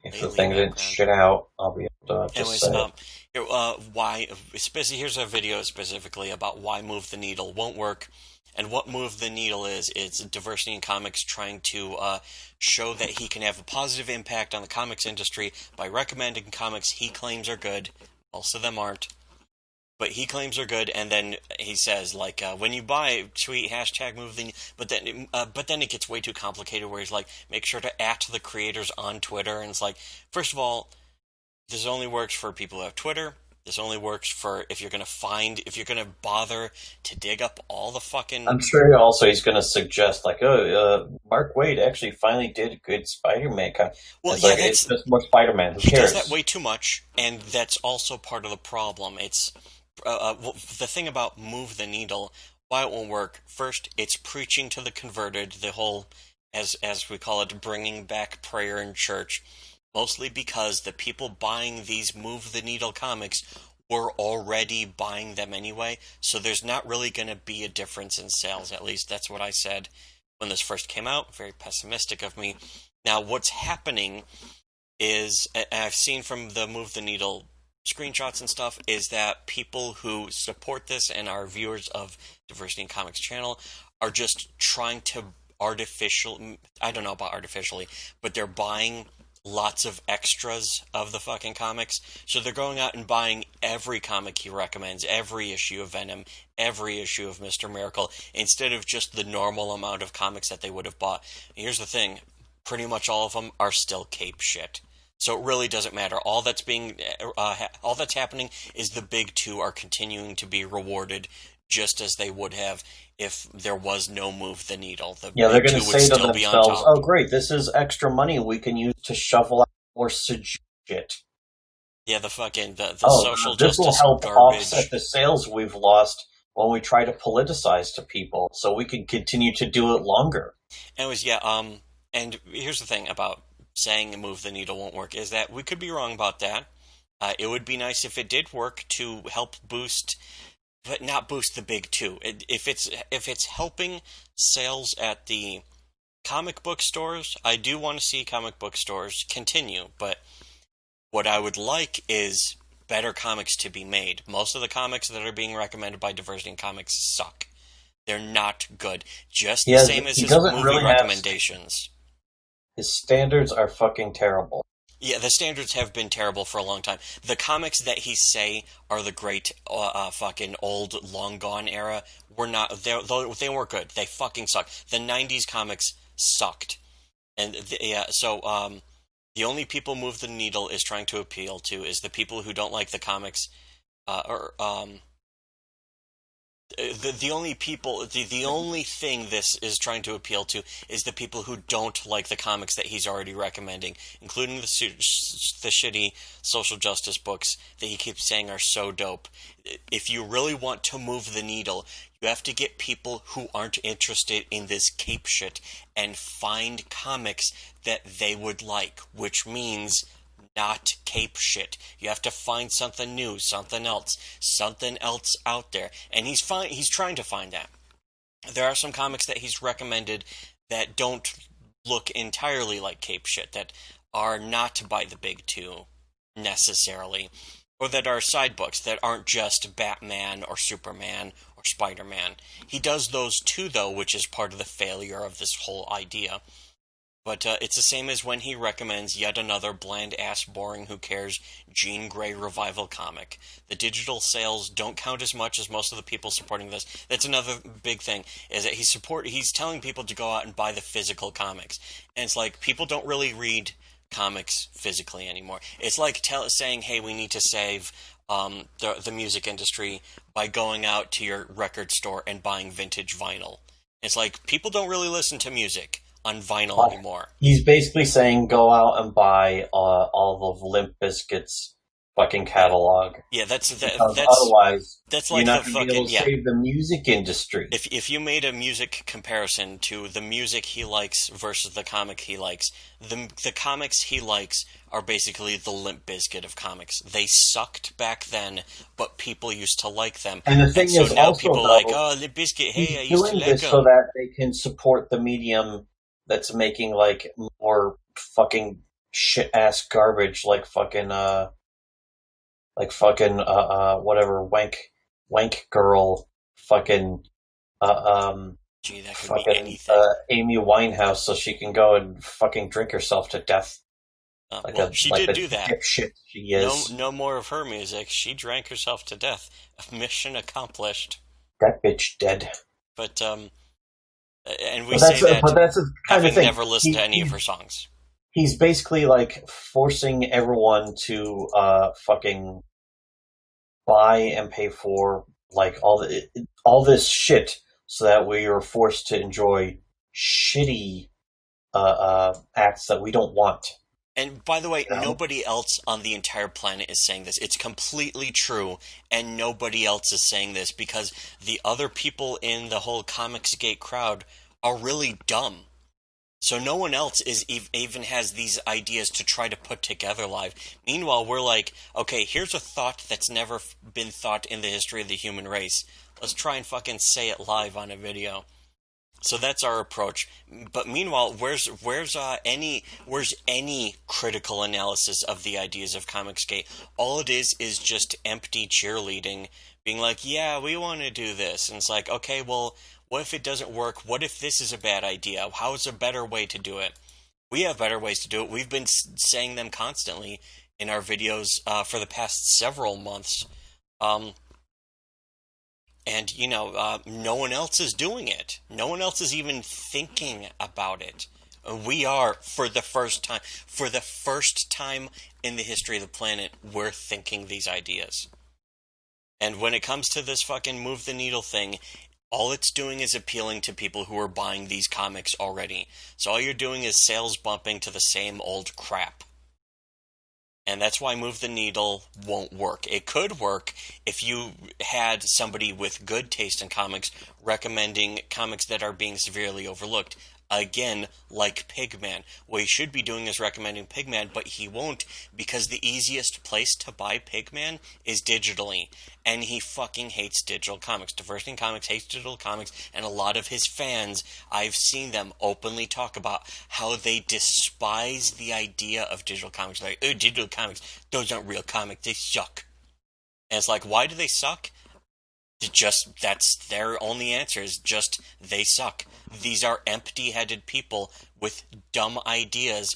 If the Lately thing didn't background. shit out, I'll be able to just Anyways, say it. why? Here's a video specifically about why Move the Needle won't work, and what Move the Needle is. It's diversity in comics trying to show that he can have a positive impact on the comics industry by recommending comics he claims are good. Most of them aren't, but he claims are good, and then he says like, when you buy, tweet hashtag Move the. But then it gets way too complicated. Where he's like, make sure to at the creators on Twitter, and it's like, first of all, this only works for people who have Twitter. This only works for if you're gonna bother to dig up all the fucking. I'm sure also he's going to suggest, like, Mark Waid actually finally did a good Spider-Man. Well, It's yeah, like, it's just more Spider-Man. Who he does that cares? way too much, and that's also part of the problem. It's the thing about Move the Needle, why it won't work. First, it's preaching to the converted, the whole, as we call it, bringing back prayer in church. Mostly because the people buying these Move the Needle comics were already buying them anyway, so there's not really going to be a difference in sales. At least that's what I said when this first came out. Very pessimistic of me. Now, what's happening is, and I've seen from the Move the Needle screenshots and stuff, is that people who support this and are viewers of Diversity in Comics channel are just trying to I don't know about artificially, but they're buying lots of extras of the fucking comics. So they're going out and buying every comic he recommends, every issue of Venom, every issue of Mr. Miracle, instead of just the normal amount of comics that they would have bought. And here's the thing, pretty much all of them are still cape shit. So it really doesn't matter. All that's happening is the big two are continuing to be rewarded just as they would have if there was no Move the Needle. The Yeah, they're big going to two would say to still be on themselves, top. "Oh, great, this is extra money we can use to shovel out more shit. Yeah, the Oh, social this will justice help offset garbage. the sales we've lost when we try to politicize to people, so we can continue to do it longer." Anyways, yeah, and here's the thing about saying Move the Needle won't work is that we could be wrong about that. It would be nice if it did work to help boost, but not boost the big two. If it's helping sales at the comic book stores, I do want to see comic book stores continue, but what I would like is better comics to be made. Most of the comics that are being recommended by Diversity in Comics suck. They're not good. Just the same as He his doesn't movie really have recommendations. his standards are fucking terrible. Yeah, the standards have been terrible for a long time. The comics that he say are the great fucking old long gone era were not. They weren't good. They fucking suck. The '90s comics sucked, and yeah. So the only people Move the Needle is trying to appeal to is the people who don't like the comics, or the only thing this is trying to appeal to is the people who don't like the comics that he's already recommending, including the shitty social justice books that he keeps saying are so dope. If you really want to move the needle, you have to get people who aren't interested in this cape shit and find comics that they would like, which means not cape shit. You have to find something new, something else out there, and he's trying to find that. There are some comics that he's recommended that don't look entirely like cape shit, that are not by the big two necessarily, or that are side books that aren't just Batman or Superman or Spider-Man. He does those too, though, which is part of the failure of this whole idea. But it's the same as when he recommends yet another bland-ass, boring, who cares, Jean Grey revival comic. The digital sales don't count as much as most of the people supporting this. That's another big thing, is that he's telling people to go out and buy the physical comics. And it's like, people don't really read comics physically anymore. It's like saying, hey, we need to save the music industry by going out to your record store and buying vintage vinyl. It's like, people don't really listen to music on vinyl anymore. He's basically saying go out and buy all of Limp Bizkit's fucking catalog. Yeah, Because otherwise, that's you're like not the going to be able fucking to yeah. save the music industry. If you made a music comparison to the music he likes versus the comic he likes, the comics he likes are basically the Limp Bizkit of comics. They sucked back then, but people used to like them, And the thing and so is now also, people are like, though, oh, Limp Bizkit, hey, he's I used to doing like this so them. that they can support the medium that's making, like, more fucking shit ass garbage whatever wank girl fucking uh, um Gee, that could be fucking anything. Amy Winehouse so she can go and fucking drink herself to death Well, she like did the do that. dipshit she No, is. no more of her music. She drank herself to death. Mission accomplished. That bitch dead. But and we say that But that's the kind of having thing. never listened to any of her songs. He's basically like forcing everyone to fucking buy and pay for like all this shit so that we are forced to enjoy shitty acts that we don't want. And by the way, You know? nobody else on the entire planet is saying this. It's completely true, and nobody else is saying this because the other people in the whole Comicsgate crowd are really dumb. So no one else is even has these ideas to try to put together live. Meanwhile, we're like, okay, here's a thought that's never been thought in the history of the human race. Let's try and fucking say it live on a video. So that's our approach. But meanwhile, where's any critical analysis of the ideas of Comicsgate? All it is just empty cheerleading, being like, yeah, we want to do this, and it's like, okay, well, what if it doesn't work? What if this is a bad idea? How is a better way to do it? We have better ways to do it. We've been saying them constantly in our videos for the past several months. Um, and, no one else is doing it. No one else is even thinking about it. We are, for the first time in the history of the planet, we're thinking these ideas. And when it comes to this fucking Move the Needle thing, all it's doing is appealing to people who are buying these comics already. So all you're doing is sales bumping to the same old crap. And that's why Move the Needle won't work. It could work if you had somebody with good taste in comics recommending comics that are being severely overlooked. Again, like Pigman. What he should be doing is recommending Pigman, but he won't because the easiest place to buy Pigman is digitally. And he fucking hates digital comics. Diversity in Comics hates digital comics, and a lot of his fans, I've seen them openly talk about how they despise the idea of digital comics. Like, oh, digital comics, those aren't real comics, they suck. And it's like, why do they suck? That's their only answer is just they suck. These are empty-headed people with dumb ideas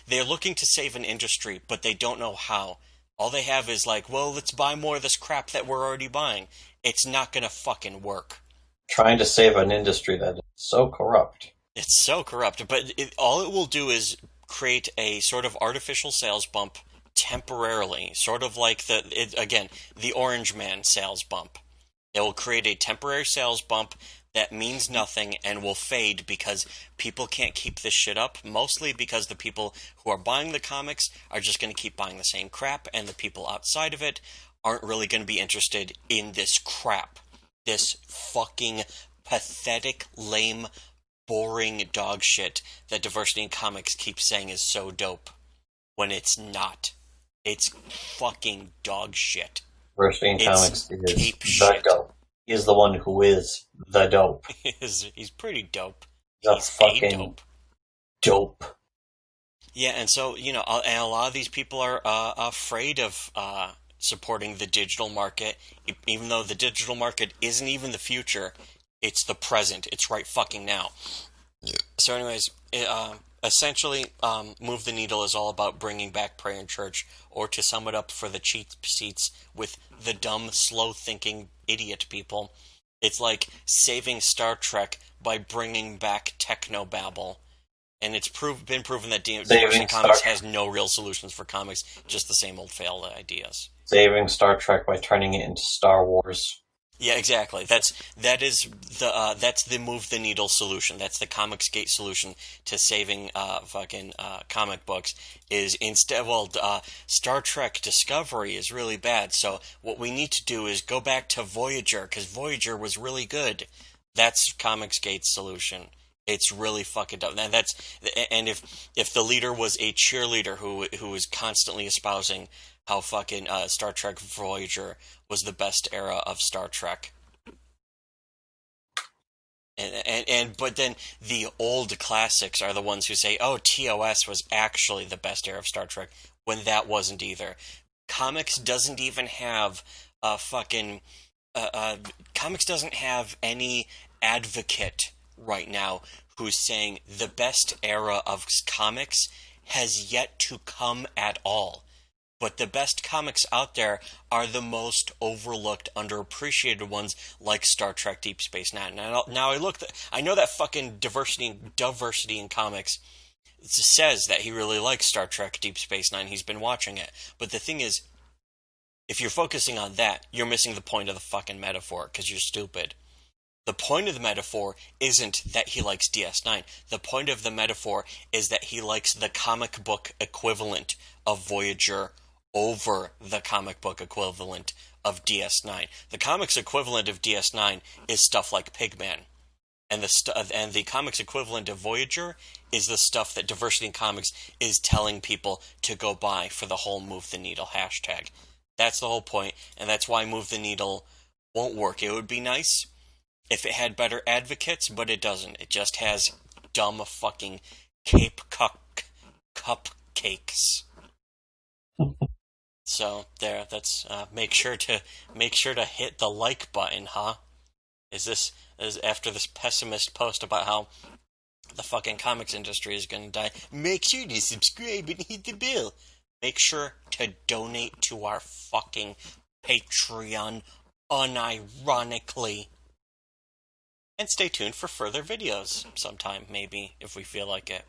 they're looking to save an industry, but they don't know how. All they have is like, well, let's buy more of this crap that we're already buying. It's not gonna fucking work. Trying to save an industry that is so corrupt. It's so corrupt, but all it will do is create a sort of artificial sales bump temporarily, sort of like the Orange Man sales bump. It will create a temporary sales bump that means nothing and will fade because people can't keep this shit up, mostly because the people who are buying the comics are just going to keep buying the same crap, and the people outside of it aren't really going to be interested in this crap. This fucking pathetic, lame, boring dog shit that Diversity in Comics keeps saying is so dope, when it's not. It's fucking dog shit. Diversity in It's Comics is cape the shit. dope. He is the one who is the dope. He's pretty dope. He's a He's a fucking dope. dope. Yeah, and so, and a lot of these people are afraid of supporting the digital market, even though the digital market isn't even the future. It's the present. It's right fucking now. Yeah. So anyways, essentially, Move the Needle is all about bringing back prayer in church, or to sum it up for the cheap seats with the dumb, slow-thinking idiot people, it's like saving Star Trek by bringing back technobabble. And it's been proven that Diversity Comics has no real solutions for comics, just the same old failed ideas. Saving Star Trek by turning it into Star Wars. Yeah, exactly. That's the Move the Needle solution. That's the Comicsgate solution to saving comic books. Is instead, Star Trek Discovery is really bad. So what we need to do is go back to Voyager because Voyager was really good. That's Comicsgate's solution. It's really fucking dumb. And if the leader was a cheerleader who was constantly espousing how fucking Star Trek Voyager was the best era of Star Trek. But then the old classics are the ones who say, "Oh, TOS was actually the best era of Star Trek," when that wasn't either. Comics doesn't even have a fucking comics doesn't have any advocate right now who's saying the best era of comics has yet to come at all. But the best comics out there are the most overlooked, underappreciated ones, like Star Trek: Deep Space Nine. Now I know that fucking diversity in comics says that he really likes Star Trek: Deep Space Nine. He's been watching it, but the thing is, if you're focusing on that, you're missing the point of the fucking metaphor because you're stupid. The point of the metaphor isn't that he likes DS9. The point of the metaphor is that he likes the comic book equivalent of Voyager over the comic book equivalent of DS9. The comics equivalent of DS9 is stuff like Pigman. And the comics equivalent of Voyager is the stuff that Diversity in Comics is telling people to go buy for the whole Move the Needle hashtag. That's the whole point, and that's why Move the Needle won't work. It would be nice if it had better advocates, but it doesn't. It just has dumb fucking Cape cupcakes. So there, that's make sure to hit the like button, huh? Is after this pessimist post about how the fucking comics industry is gonna die? Make sure to subscribe and hit the bell. Make sure to donate to our fucking Patreon unironically. And stay tuned for further videos sometime, maybe, if we feel like it.